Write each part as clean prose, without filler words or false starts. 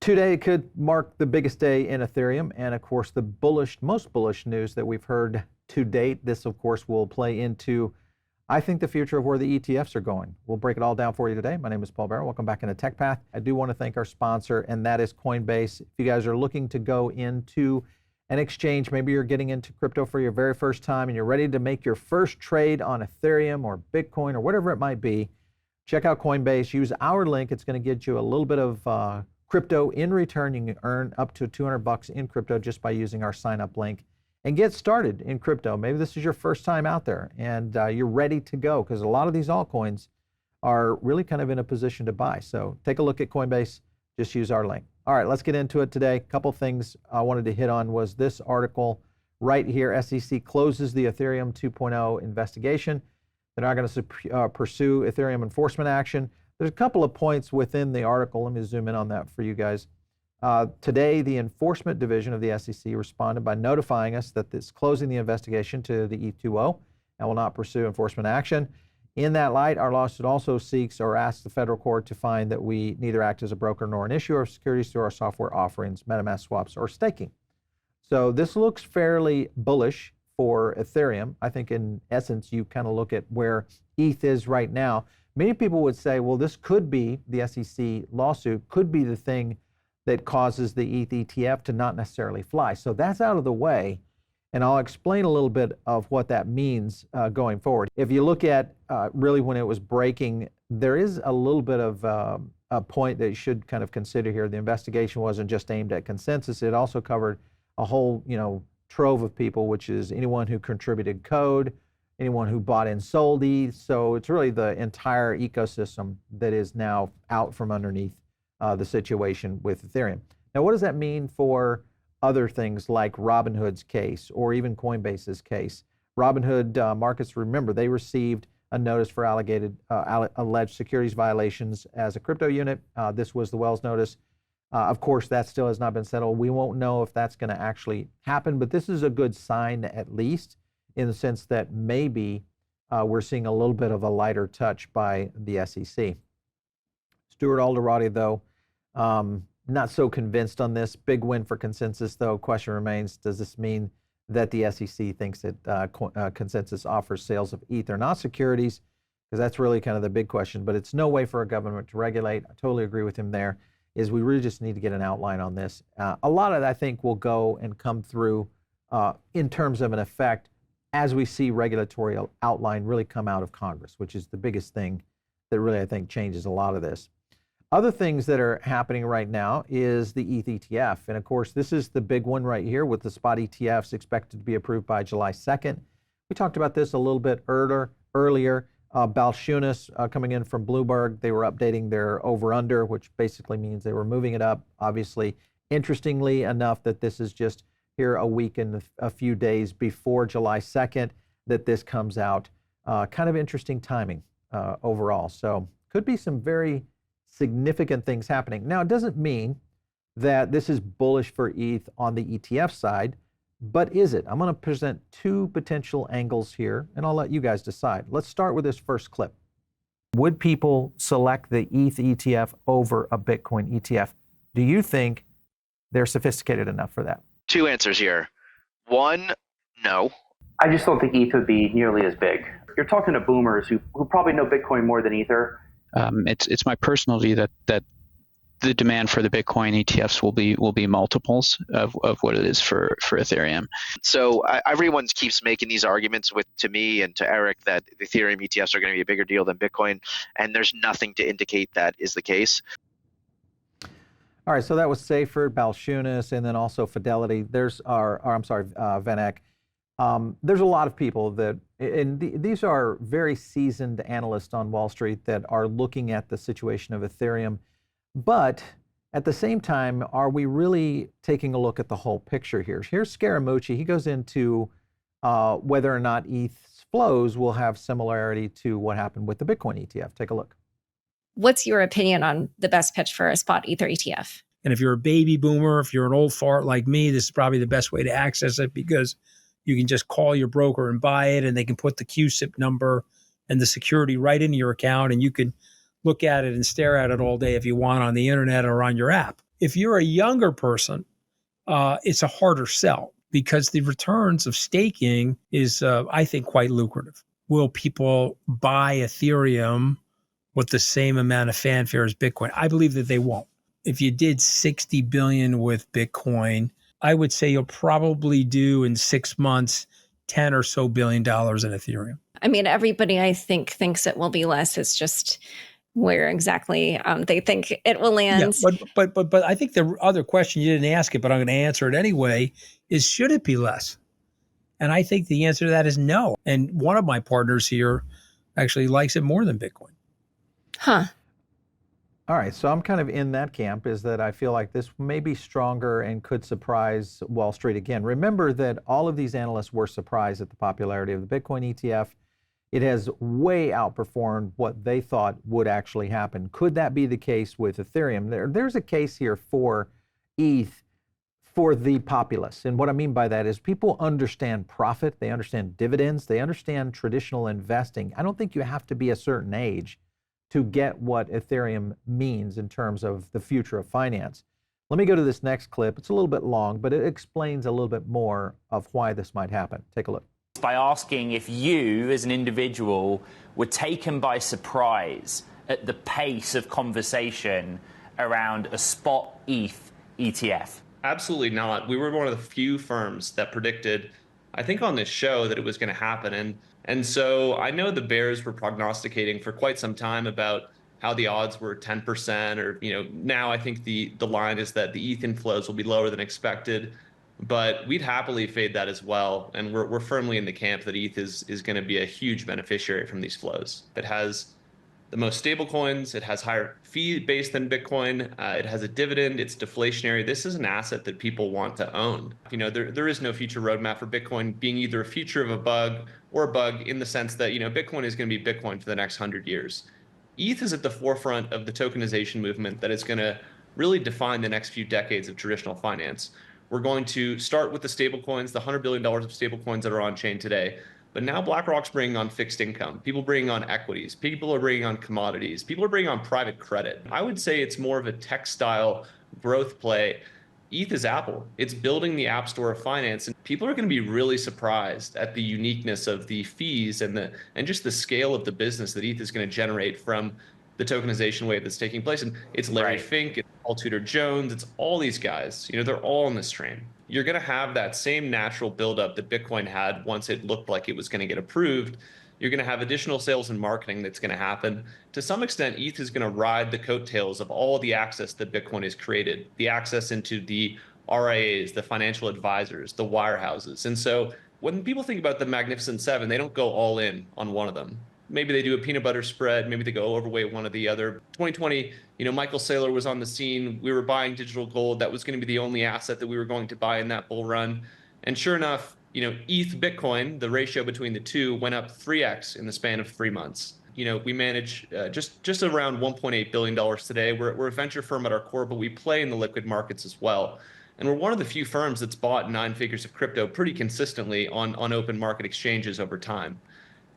Today could mark the biggest day in Ethereum, and of course the most bullish news that we've heard to date. This of course will play into, I think, the future of where the ETFs are going. We'll break it all down for you today. My name is Paul Barrow. Welcome back into Tech Path. I do want to thank our sponsor, and that is Coinbase. If you guys are looking to go into an exchange, maybe you're getting into crypto for your very first time and you're ready to make your first trade on Ethereum or Bitcoin or whatever it might be, check out Coinbase. Use our link. It's going to get you a little bit of crypto in return. You can earn up to $200 in crypto just by using our sign up link and get started in crypto. Maybe this is your first time out there and you're ready to go, because a lot of these altcoins are really kind of in a position to buy. So take a look at Coinbase, just use our link. All right, let's get into it today. A couple things I wanted to hit on was this article right here. SEC closes the Ethereum 2.0 investigation. They're not going to pursue Ethereum enforcement action. There's a couple of points within the article. Let me zoom in on that for you guys. Today, the Enforcement Division of the SEC responded by notifying us that it's closing the investigation to the ETH2.0 and will not pursue enforcement action. In that light, our lawsuit also seeks or asks the federal court to find that we neither act as a broker nor an issuer of securities through our software offerings, MetaMask swaps, or staking. So this looks fairly bullish for Ethereum. I think in essence, you kind of look at where ETH is right now. Many people would say, well, this could be, the SEC lawsuit could be the thing that causes the ETH ETF to not necessarily fly. So that's out of the way, and I'll explain a little bit of what that means going forward. If you look at really when it was breaking, there is a little bit of a point that you should kind of consider here. The investigation wasn't just aimed at Consensys. It also covered a whole, trove of people, which is anyone who contributed code, anyone who bought and sold ETH. So it's really the entire ecosystem that is now out from underneath the situation with Ethereum. Now, what does that mean for other things like Robinhood's case or even Coinbase's case? Robinhood Markets, remember, they received a notice for alleged securities violations as a crypto unit. This was the Wells notice. Of course, that still has not been settled. We won't know if that's going to actually happen, but this is a good sign, at least, in the sense that maybe we're seeing a little bit of a lighter touch by the SEC. Stuart Alderati, though, not so convinced on this. Big win for Consensys, though. Question remains, does this mean that the SEC thinks that Consensys offers sales of ETH or not securities? Because that's really kind of the big question, but it's no way for a government to regulate. I totally agree with him there, is we really just need to get an outline on this. A lot of that, I think, will go and come through in terms of an effect as we see regulatory outline really come out of Congress, which is the biggest thing that really, I think, changes a lot of this. Other things that are happening right now is the ETH ETF. And of course, this is the big one right here with the spot ETFs expected to be approved by July 2nd. We talked about this a little bit earlier. Balchunas coming in from Bloomberg, they were updating their over-under, which basically means they were moving it up. Obviously, interestingly enough, that this is just here a week and a few days before July 2nd that this comes out. Kind of interesting timing overall. So could be some very significant things happening. Now, it doesn't mean that this is bullish for ETH on the ETF side, but is it? I'm going to present two potential angles here, and I'll let you guys decide. Let's start with this first clip. Would people select the ETH ETF over a Bitcoin ETF? Do you think they're sophisticated enough for that? Two answers here. One, no. I just don't think ETH would be nearly as big. You're talking to boomers who probably know Bitcoin more than Ether. It's my personal view that the demand for the Bitcoin ETFs will be multiples of what it is for Ethereum. So everyone keeps making these arguments to me and to Eric that Ethereum ETFs are going to be a bigger deal than Bitcoin, and there's nothing to indicate that is the case. All right, so that was Sayford, Balchunas, and then also Fidelity. There's Vanek. There's a lot of people that, and these are very seasoned analysts on Wall Street that are looking at the situation of Ethereum. But at the same time, are we really taking a look at the whole picture here? Here's Scaramucci. He goes into whether or not ETH's flows will have similarity to what happened with the Bitcoin ETF. Take a look. What's your opinion on the best pitch for a spot Ether ETF? And if you're a baby boomer, if you're an old fart like me, this is probably the best way to access it, because you can just call your broker and buy it, and they can put the QSIP number and the security right into your account, and you can look at it and stare at it all day if you want on the internet or on your app. If you're a younger person, it's a harder sell because the returns of staking is, I think, quite lucrative. Will people buy Ethereum with the same amount of fanfare as Bitcoin? I believe that they won't. If you did 60 billion with Bitcoin, I would say you'll probably do in 6 months, 10 or so $billion in Ethereum. I mean, everybody I think thinks it will be less. It's just where exactly they think it will land. Yeah, but I think the other question, you didn't ask it, but I'm going to answer it anyway, is should it be less? And I think the answer to that is no. And one of my partners here actually likes it more than Bitcoin. Huh. All right, so I'm kind of in that camp, is that I feel like this may be stronger and could surprise Wall Street again. Remember that all of these analysts were surprised at the popularity of the Bitcoin ETF. It has way outperformed what they thought would actually happen. Could that be the case with Ethereum? There's a case here for ETH for the populace. And what I mean by that is people understand profit, they understand dividends, they understand traditional investing. I don't think you have to be a certain age to get what Ethereum means in terms of the future of finance. Let me go to this next clip. It's a little bit long, but it explains a little bit more of why this might happen. Take a look. By asking if you, as an individual, were taken by surprise at the pace of conversation around a spot ETH ETF. Absolutely not. We were one of the few firms that predicted, I think on this show, that it was going to happen. And so I know the bears were prognosticating for quite some time about how the odds were 10%, or, now I think the line is that the ETH inflows will be lower than expected, but we'd happily fade that as well. And we're firmly in the camp that ETH is going to be a huge beneficiary from these flows. It has the most stable coins, it has higher fee base than Bitcoin, it has a dividend, it's deflationary. This is an asset that people want to own. There is no future roadmap for Bitcoin being either a future of a bug or a bug in the sense that, Bitcoin is going to be Bitcoin for the next 100 years. ETH is at the forefront of the tokenization movement that is going to really define the next few decades of traditional finance. We're going to start with the stable coins, the $100 billion of stable coins that are on chain today. But now BlackRock's bringing on fixed income. People bringing on equities. People are bringing on commodities. People are bringing on private credit. I would say it's more of a tech-style growth play. ETH is Apple. It's building the app store of finance, and people are going to be really surprised at the uniqueness of the fees and just the scale of the business that ETH is going to generate from the tokenization wave that's taking place. And it's Larry Fink, it's Paul Tudor Jones, it's all these guys. They're all in this train. You're going to have that same natural buildup that Bitcoin had once it looked like it was going to get approved. You're going to have additional sales and marketing that's going to happen. To some extent, ETH is going to ride the coattails of all the access that Bitcoin has created, the access into the RIAs, the financial advisors, the wirehouses. And so when people think about the Magnificent Seven, they don't go all in on one of them. Maybe they do a peanut butter spread. Maybe they go overweight one or the other. 2020, Michael Saylor was on the scene. We were buying digital gold. That was going to be the only asset that we were going to buy in that bull run. And sure enough, ETH Bitcoin, the ratio between the two went up 3x in the span of 3 months. We manage just around $1.8 billion today. We're a venture firm at our core, but we play in the liquid markets as well. And we're one of the few firms that's bought 9 figures of crypto pretty consistently on open market exchanges over time.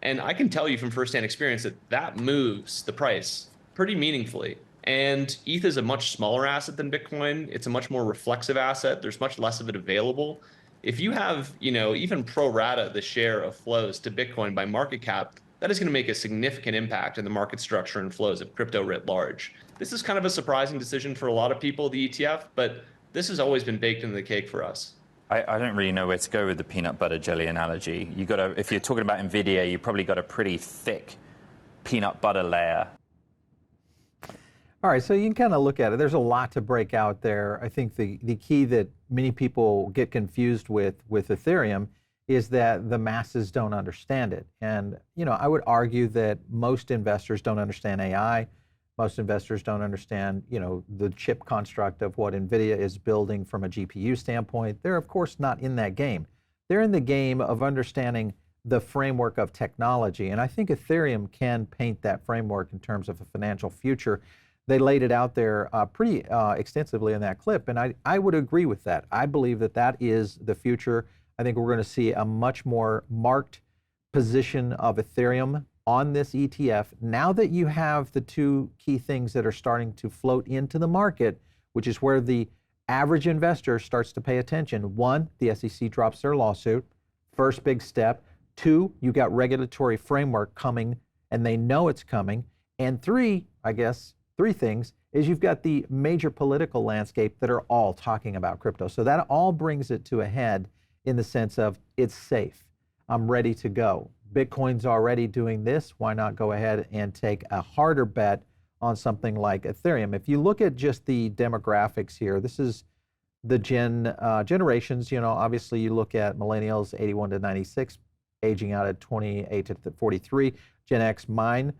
And I can tell you from firsthand experience that moves the price pretty meaningfully. And ETH is a much smaller asset than Bitcoin. It's a much more reflexive asset. There's much less of it available. If you have, even pro rata the share of flows to Bitcoin by market cap, that is going to make a significant impact in the market structure and flows of crypto writ large. This is kind of a surprising decision for a lot of people, the ETF, but this has always been baked into the cake for us. I don't really know where to go with the peanut butter jelly analogy. If you're talking about NVIDIA, you probably got a pretty thick peanut butter layer. All right, so you can kind of look at it. There's a lot to break out there. I think the key that many people get confused with Ethereum is that the masses don't understand it. And, I would argue that most investors don't understand AI. Most investors don't understand, the chip construct of what NVIDIA is building from a GPU standpoint. They're, of course, not in that game. They're in the game of understanding the framework of technology. And I think Ethereum can paint that framework in terms of a financial future. They laid it out there pretty extensively in that clip. And I would agree with that. I believe that is the future. I think we're going to see a much more marked position of Ethereum on this ETF. Now that you have the two key things that are starting to float into the market, which is where the average investor starts to pay attention. One, the SEC drops their lawsuit. First big step. Two, you got regulatory framework coming, and they know it's coming. And three, I guess, three things, is you've got the major political landscape that are all talking about crypto. So that all brings it to a head in the sense of it's safe. I'm ready to go. Bitcoin's already doing this. Why not go ahead and take a harder bet on something like Ethereum? If you look at just the demographics here, this is the generations. You know, obviously you look at millennials 81 to 96, aging out at 28 to 43. Gen X, mine,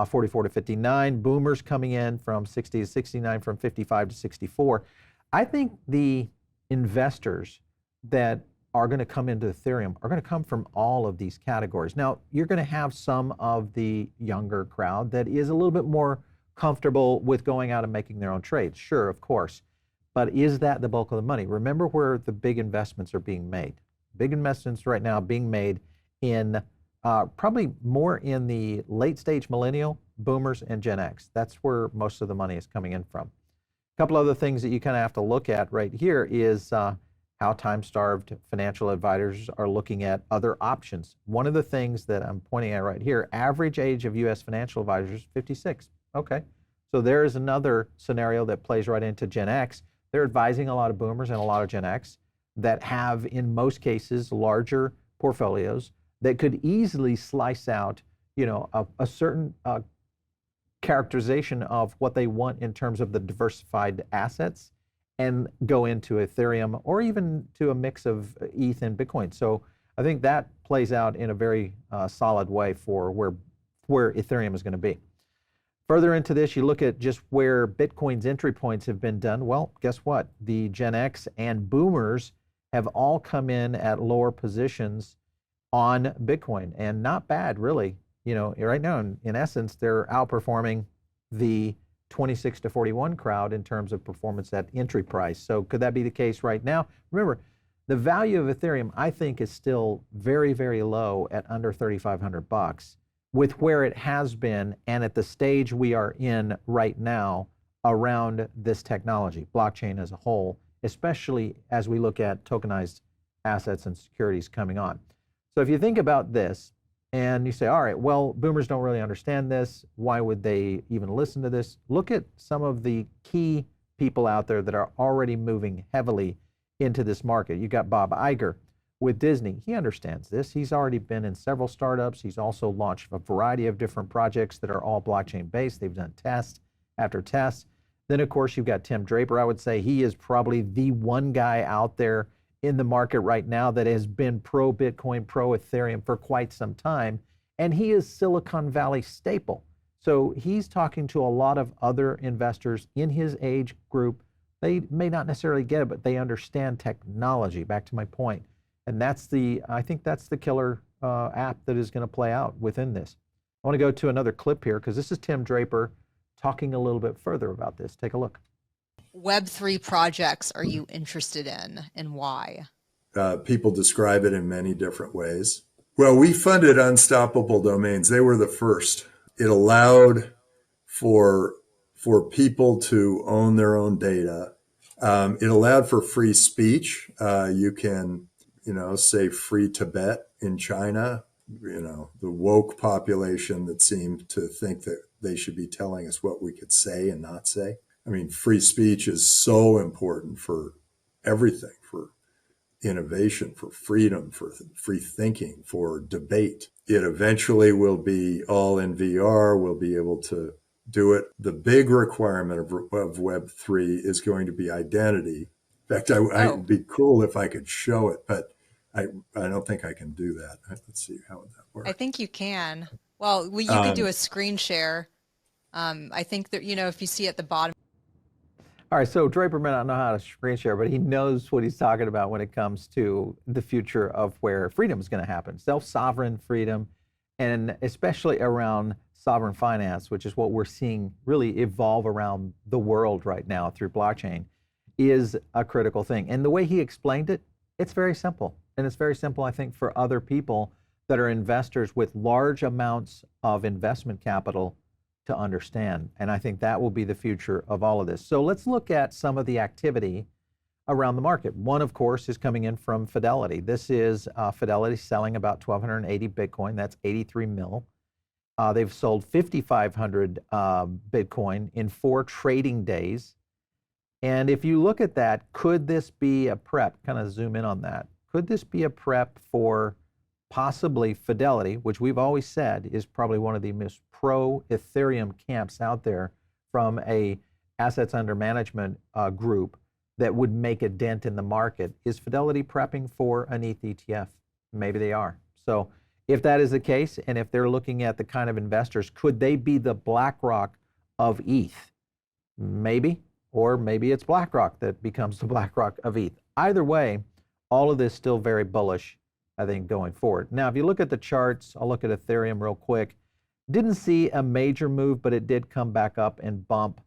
44 to 59. Boomers coming in from 60 to 69, from 55 to 64. I think the investors that are going to come into Ethereum are going to come from all of these categories. Now, you're going to have some of the younger crowd that is a little bit more comfortable with going out and making their own trades. Sure, of course. But is that the bulk of the money? Remember where the big investments are being made. Big investments right now being made in probably more in the late stage millennial, boomers, and Gen X. That's where most of the money is coming in from. A couple other things that you kind of have to look at right here is how time-starved financial advisors are looking at other options. One of the things that I'm pointing at right here, average age of U.S. financial advisors, 56. Okay, so there is another scenario that plays right into Gen X. They're advising a lot of boomers and a lot of Gen X that have, in most cases, larger portfolios that could easily slice out, you know, a certain characterization of what they want in terms of the diversified assets, and go into Ethereum or even to a mix of ETH and Bitcoin. So I think that plays out in a very solid way for where Ethereum is going to be. Further into this, you look at just where Bitcoin's entry points have been done. Well, guess what? The Gen X and boomers have all come in at lower positions on Bitcoin, and not bad, really. You know, right now, in essence, they're outperforming the 26 to 41 crowd in terms of performance at entry price. So could that be the case right now? Remember, the value of Ethereum, I think, is still very, very low at under 3,500 bucks with where it has been and at the stage we are in right now around this technology, blockchain as a whole, especially as we look at tokenized assets and securities coming on. So if you think about this, and you say, all right, well, boomers don't really understand this. Why would they even listen to this? Look at some of the key people out there that are already moving heavily into this market. You got Bob Iger with Disney. He understands this. He's already been in several startups. He's also launched a variety of different projects that are all blockchain based. They've done test after test. Then, of course, you've got Tim Drapper. I would say he is probably the one guy out there in the market right now that has been pro Bitcoin, pro Ethereum for quite some time, and he is Silicon Valley staple. So he's talking to a lot of other investors in his age group. They may not necessarily get it, but they understand technology, back to my point. And I think that's the killer app that is going to play out within this. I want to go to another clip here because this is Tim Drapper talking a little bit further about this. Take a look. Web3 projects are you interested in, and why? People describe it in many different ways. Well, we funded Unstoppable Domains. They were the first. It allowed for people to own their own data. It allowed for free speech. You can, say free Tibet in China, the woke population that seemed to think that they should be telling us what we could say and not say. I mean, free speech is so important for everything, for innovation, for freedom, for free thinking, for debate. It eventually will be all in VR. We'll be able to do it. The big requirement of Web3 is going to be identity. In fact, it'd be cool if I could show it, but I don't think I can do that. Let's see, how would that work? I think you can. Well, you could do a screen share. I think that, if you see at the bottom. All right, so Draper may not know how to screen share, but he knows what he's talking about when it comes to the future of where freedom is going to happen. Self-sovereign freedom, and especially around sovereign finance, which is what we're seeing really evolve around the world right now through blockchain, is a critical thing. And the way he explained it, it's very simple. And it's very simple, I think, for other people that are investors with large amounts of investment capital to understand. And I think that will be the future of all of this. So let's look at some of the activity around the market. One, of course, is coming in from Fidelity. This is Fidelity selling about 1,280 Bitcoin. That's 83 mil. They've sold 5,500 Bitcoin in 4 trading days. And if you look at that, could this be a prep? Kind of zoom in on that. Could this be a prep for possibly Fidelity, which we've always said is probably one of the most pro Ethereum camps out there from a assets under management group that would make a dent in the market? Is Fidelity prepping for an ETH ETF? Maybe they are. So if that is the case, and if they're looking at the kind of investors, could they be the BlackRock of ETH? Maybe, or maybe it's BlackRock that becomes the BlackRock of ETH. Either way, all of this still very bullish, I think, going forward. Now, if you look at the charts, I'll look at Ethereum real quick. Didn't see a major move, but it did come back up and bump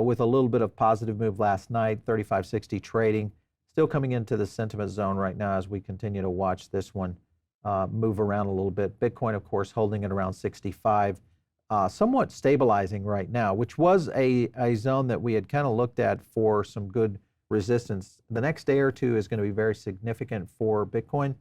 with a little bit of positive move last night, 3560 trading. Still coming into the sentiment zone right now as we continue to watch this one move around a little bit. Bitcoin, of course, holding it around 65, somewhat stabilizing right now, which was a zone that we had kind of looked at for some good resistance. The next day or two is going to be very significant for Bitcoin,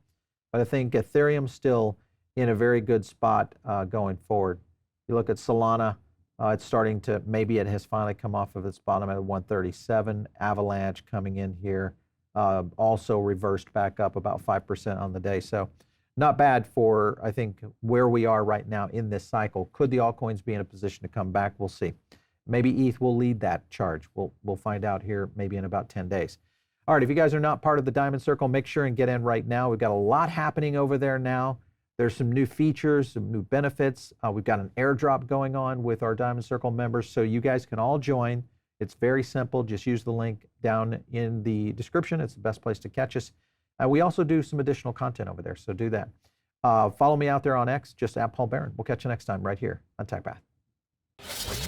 but I think Ethereum's still in a very good spot going forward. You look at Solana, it's starting to, maybe it has finally come off of its bottom at 137. Avalanche coming in here, also reversed back up about 5% on the day. So not bad for, I think, where we are right now in this cycle. Could the altcoins be in a position to come back? We'll see. Maybe ETH will lead that charge. We'll find out here maybe in about 10 days. All right, if you guys are not part of the Diamond Circle, make sure and get in right now. We've got a lot happening over there now. There's some new features, some new benefits. We've got an airdrop going on with our Diamond Circle members, so you guys can all join. It's very simple. Just use the link down in the description. It's the best place to catch us. We also do some additional content over there, so do that. Follow me out there on X, just @Paul Barron. We'll catch you next time right here on TechPath.